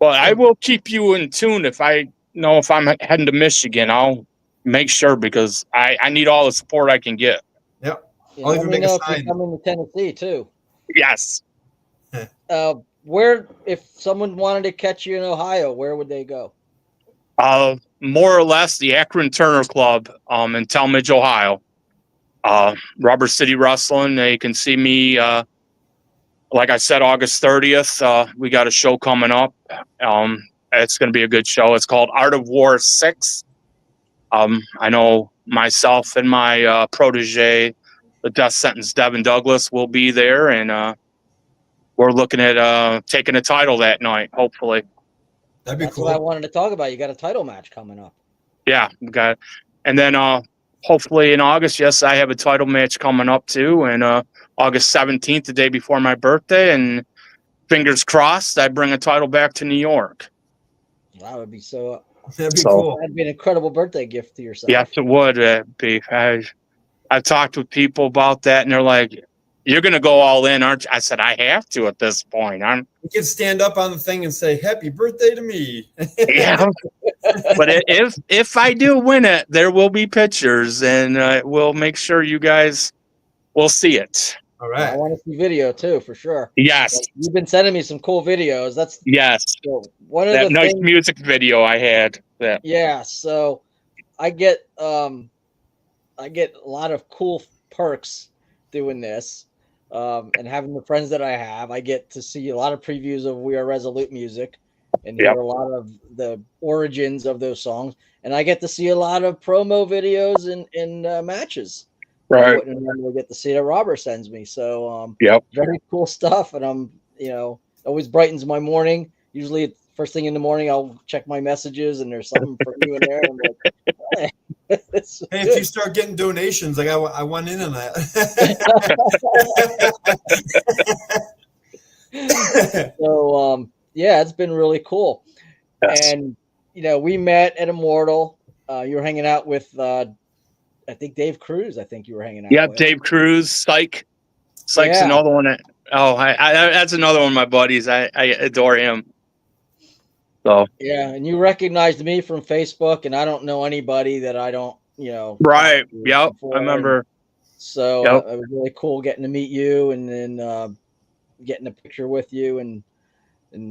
Well, I will keep you in tune. If I know if I'm heading to Michigan, I'll make sure, because I need all the support I can get. Yep. Yeah, I'll let even me make a know if sign. you come into Tennessee too. Yes. Where, if someone wanted to catch you in Ohio, where would they go? More or less the Akron Turner Club in Talmadge, Ohio. Rubber City Wrestling. They can see me, like I said, August 30th. We got a show coming up. It's going to be a good show. It's called Art of War 6. I know myself and my protege, the Death Sentence Devin Douglas, will be there, and we're looking at taking a title that night, hopefully. That'd be That's cool. what I wanted to talk about. You got a title match coming up. Yeah, we got, and then hopefully in August, yes, I have a title match coming up too, and August 17th, the day before my birthday, and fingers crossed, I bring a title back to New York. That would be so. That'd be cool. That'd be an incredible birthday gift to yourself. Yes, it would be. I've talked with people about that, and they're like, "You're going to go all in, aren't you?" I said, "I have to at this point. You can stand up on the thing and say, "Happy birthday to me." Yeah." But if I do win it, there will be pictures, and we'll make sure you guys will see it. All right. I want to see video too, for sure. Yes. Like, you've been sending me some cool videos. That's Yes. One of That the nice things, music video I had. Yeah. So I get a lot of cool perks doing this, and having the friends that I have. I get to see a lot of previews of We Are Resolute music, and hear a lot of the origins of those songs, and I get to see a lot of promo videos and matches. I Right. wouldn't normally get to see that Robert sends me. So Yep. very cool stuff, and I'm always brightens my morning. Usually first thing in the morning, I'll check my messages, and there's something for you in there. And I'm like, hey, Hey, if you start getting donations, like I want in on that. So yeah, it's been really cool. Yes. And we met at Immortal. You were hanging out with I think Dave Cruz. I think you were hanging out. Yeah, with. Dave Cruz, Psych's another one. That's another one of my buddies. I adore him. So yeah, and you recognized me from Facebook, and I don't know anybody that I don't right. Yep, I remember. So it was really cool getting to meet you, and then getting a picture with you, and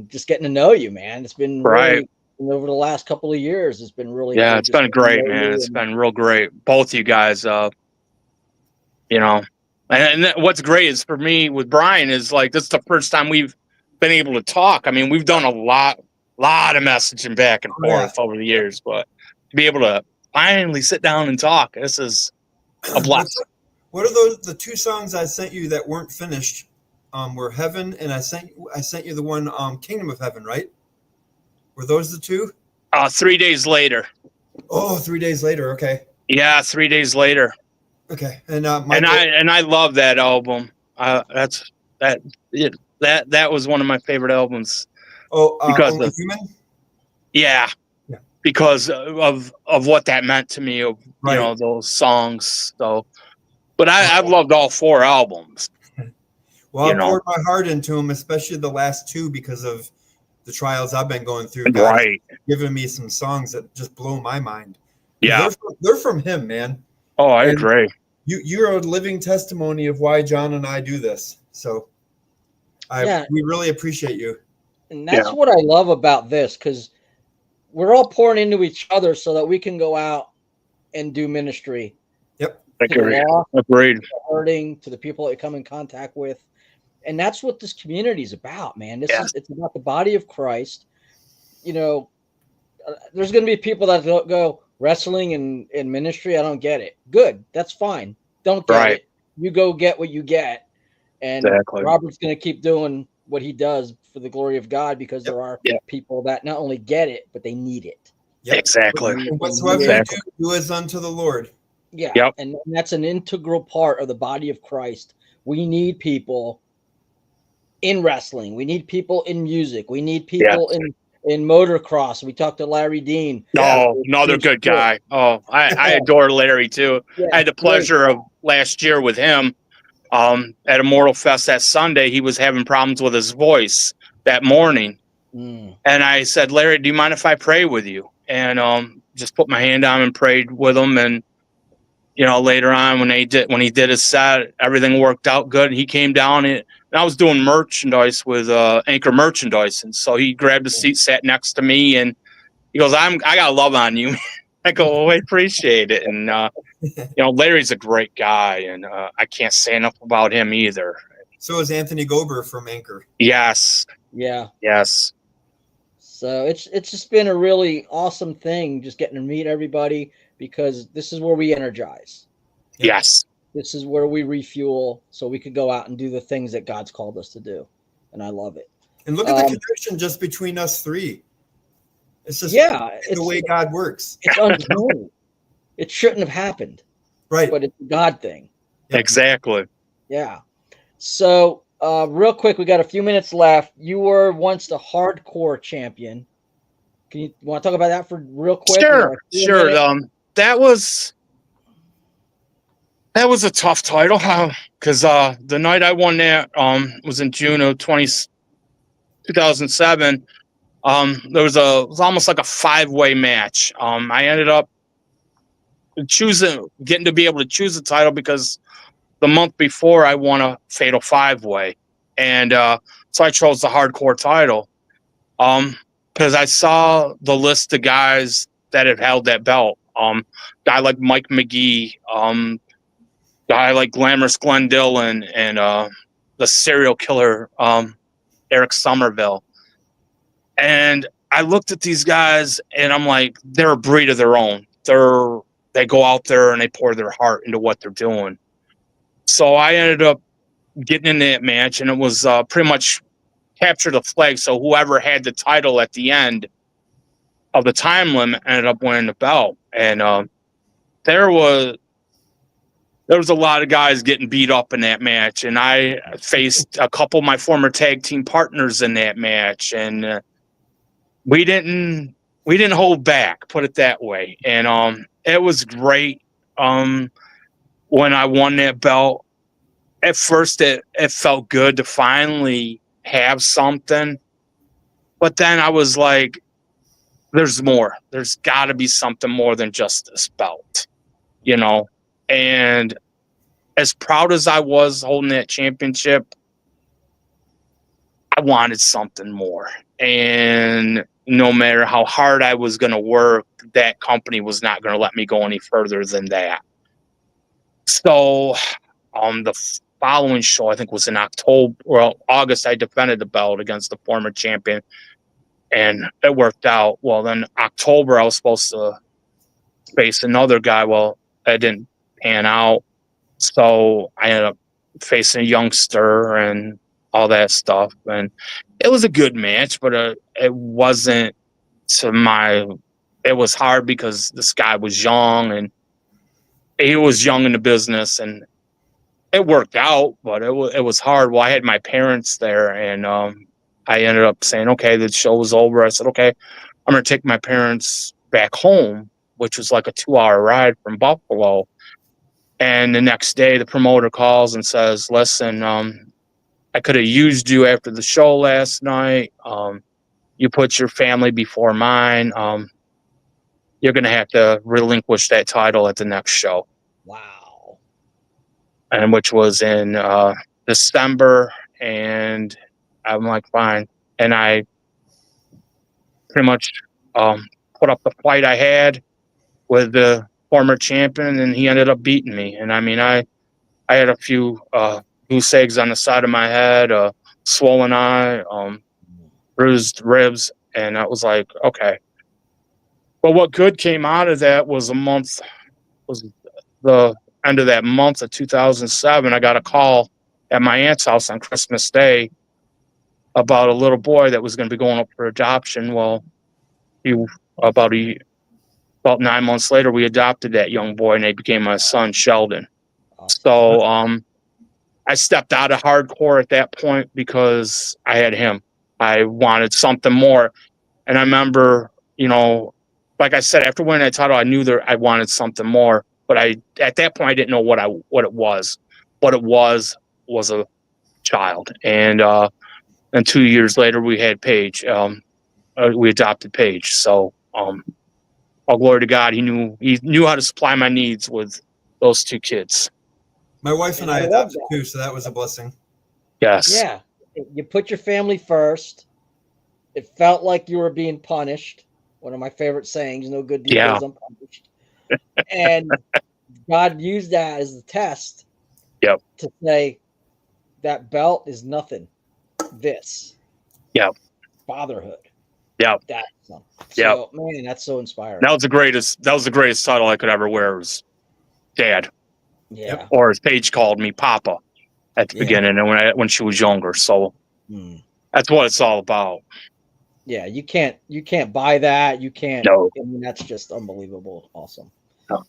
just getting to know you, man. It's been really, over the last couple of years. It's been really it's been great, man. It's been real great. Both you guys, and what's great is for me with Bryan is like this is the first time we've been able to talk. I mean, we've done a lot of messaging back and forth over the years, but to be able to finally sit down and talk, this is a blessing. What are the two songs I sent you that weren't finished? Were Heaven, and I sent you the one Kingdom of Heaven, right? Were those the two? 3 days later. Oh, 3 days later. Okay. Yeah, 3 days later. Okay, and I love that album. That was one of my favorite albums. Oh, because Only Human. Yeah, because of what that meant to me. Of those songs. So, but I've loved all 4 albums. Well, I poured my heart into them, especially the last 2, because of the trials I've been going through. God has given me some songs that just blow my mind. Yeah, they're from Him, man. Oh, I agree. You're a living testimony of why John and I do this. So, we really appreciate you. And that's what I love about this, because we're all pouring into each other so that we can go out and do ministry. Yep. Agreed. To the hurting, to the people that you come in contact with. And that's what this community is about, man. It's about the body of Christ. There's going to be people that go, wrestling and ministry, I don't get it. Good. That's fine. Don't get it. You go get what you get. And Robert's going to keep doing what he does for the glory of God, because there are people that not only get it, but they need it. Yep. Exactly. Whatsoever you do is unto the Lord. Yeah. Yep. And that's an integral part of the body of Christ. We need people in wrestling. We need people in music. We need people in motocross. We talked to Larry Dean. Oh, another good guy. Oh, I adore Larry too. I had the pleasure of last year with him at Immortal Fest that Sunday, he was having problems with his voice that morning. Mm. And I said, Larry, do you mind if I pray with you? And just put my hand on him and prayed with him. And later on when he did his set, everything worked out good. He came down and I was doing merchandise with Anchor Merchandise, and so he grabbed a seat, sat next to me, and he goes, I got love on you. I go, I appreciate it. And Larry's a great guy, and I can't say enough about him either. So is Anthony Gober from Anchor. Yes. Yeah. Yes. So it's just been a really awesome thing, just getting to meet everybody, because this is where we energize. Yes. This is where we refuel so we could go out and do the things that God's called us to do. And I love it. And look at the connection just between us three. It's just it's the way God works. It's uncanny. It shouldn't have happened. Right. But it's a God thing. Yep. Exactly. Yeah. So real quick, we got a few minutes left. You were once the hardcore champion. Can you want to talk about that for real quick? Sure. That was a tough title because the night I won that was in June of 2007. It was almost like a 5-way match. I ended up getting to be able to choose the title because the month before I won a fatal 5-way, and so I chose the hardcore title because I saw the list of guys that had held that belt. Guy like Mike McGee, guy like Glamorous Glenn Dillon, and the serial killer Eric Somerville. And I looked at these guys and I'm like, they're a breed of their own. They go out there and they pour their heart into what they're doing. So I ended up getting in that match, and it was pretty much capture the flag. So whoever had the title at the end of the time limit ended up winning the belt. And there was a lot of guys getting beat up in that match, and I faced a couple of my former tag team partners in that match, and we didn't hold back, put it that way. And it was great. When I won that belt, at first it felt good to finally have something, but then I was like, there's more. There's got to be something more than just this belt, and as proud as I was holding that championship, I wanted something more. And no matter how hard I was going to work, that company was not going to let me go any further than that. So the following show, I think was in August, I defended the belt against the former champion, and it worked out. Well, then October, I was supposed to face another guy. Well, it didn't pan out. So I ended up facing a youngster and all that stuff. And it was a good match, but it wasn't it was hard because this guy was young and he was young in the business, and it worked out, but it was hard. Well, I had my parents there, and I ended up saying, okay, the show was over. I said, okay, I'm going to take my parents back home, which was like a 2-hour ride from Buffalo. And the next day, the promoter calls and says, listen, I could have used you after the show last night. You put your family before mine. You're going to have to relinquish that title at the next show. Wow. And which was in December. And I'm like, fine. And I pretty much put up the fight I had with the former champion, and he ended up beating me. And I mean, I had a few goose eggs on the side of my head, swollen eye, bruised ribs, and I was like, okay. But what good came out of that was the end of that month of 2007. I got a call at my aunt's house on Christmas Day about a little boy that was going to be going up for adoption. Well, about 9 months later, we adopted that young boy, and he became my son, Sheldon. So I stepped out of hardcore at that point because I had him. I wanted something more. And I remember, like I said, after winning that title, I knew that I wanted something more. But at that point, I didn't know what it was. what it was a child. And 2 years later, we had Paige. We adopted Paige. So all glory to God. He knew how to supply my needs with those 2 kids. My wife and I adopted too, so that was a blessing. Yes. Yeah. You put your family first. It felt like you were being punished. One of my favorite sayings, no good deed goes unpunished. And God used that as the test to say that belt is nothing. This. Fatherhood. That's something. So man, that's so inspiring. That was the greatest title I could ever wear was Dad. Yeah. Or as Paige called me, Papa at the beginning and when she was younger. So that's what it's all about. Yeah, you can't buy that. You can't. No. I mean, that's just unbelievable. Awesome. No.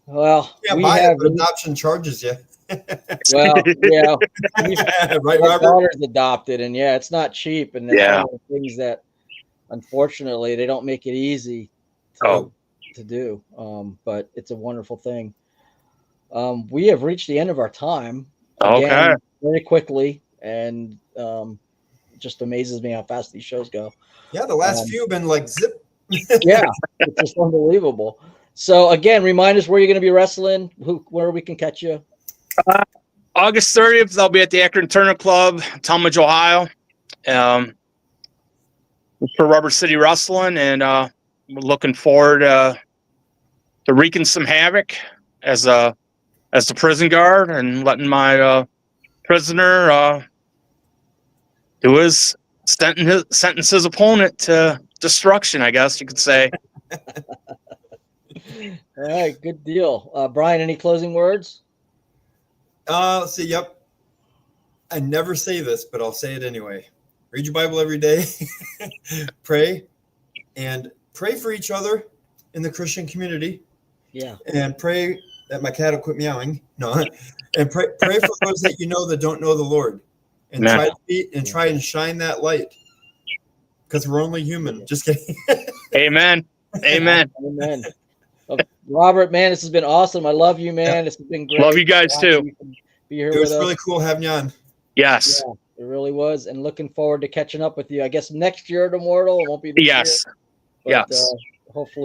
Well, we have adoption charges you. Well, yeah, right, my Robert? daughter's adopted, and it's not cheap, and that's one of the things that, unfortunately, they don't make it easy to do. But it's a wonderful thing. We have reached the end of our time. Again, very quickly, and just amazes me how fast these shows go. Yeah, the last few have been like zip. Yeah, it's just unbelievable. So again, remind us where you're going to be wrestling, where we can catch you. August 30th, I'll be at the Akron Turner Club, Talmadge, Ohio, for Rubber City Wrestling, and we're looking forward to wreaking some havoc as the prison guard and letting my prisoner do his sentence his opponent to destruction, I guess you could say. All right, good deal. Bryan, any closing words? Let's see. Yep. I never say this, but I'll say it anyway. Read your Bible every day. Pray, and pray for each other in the Christian community. Yeah. And pray that my cat will quit meowing. No. And pray for those that you know that don't know the Lord, and try and shine that light, because we're only human. Just kidding. Amen. Amen. Amen. Robert, man, this has been awesome. I love you, man. This has been great. Love you guys too. Be here it was really cool having you on. Yes. Yeah, it really was. And looking forward to catching up with you. I guess next year at Immortal. It won't be this year. But, yes. hopefully.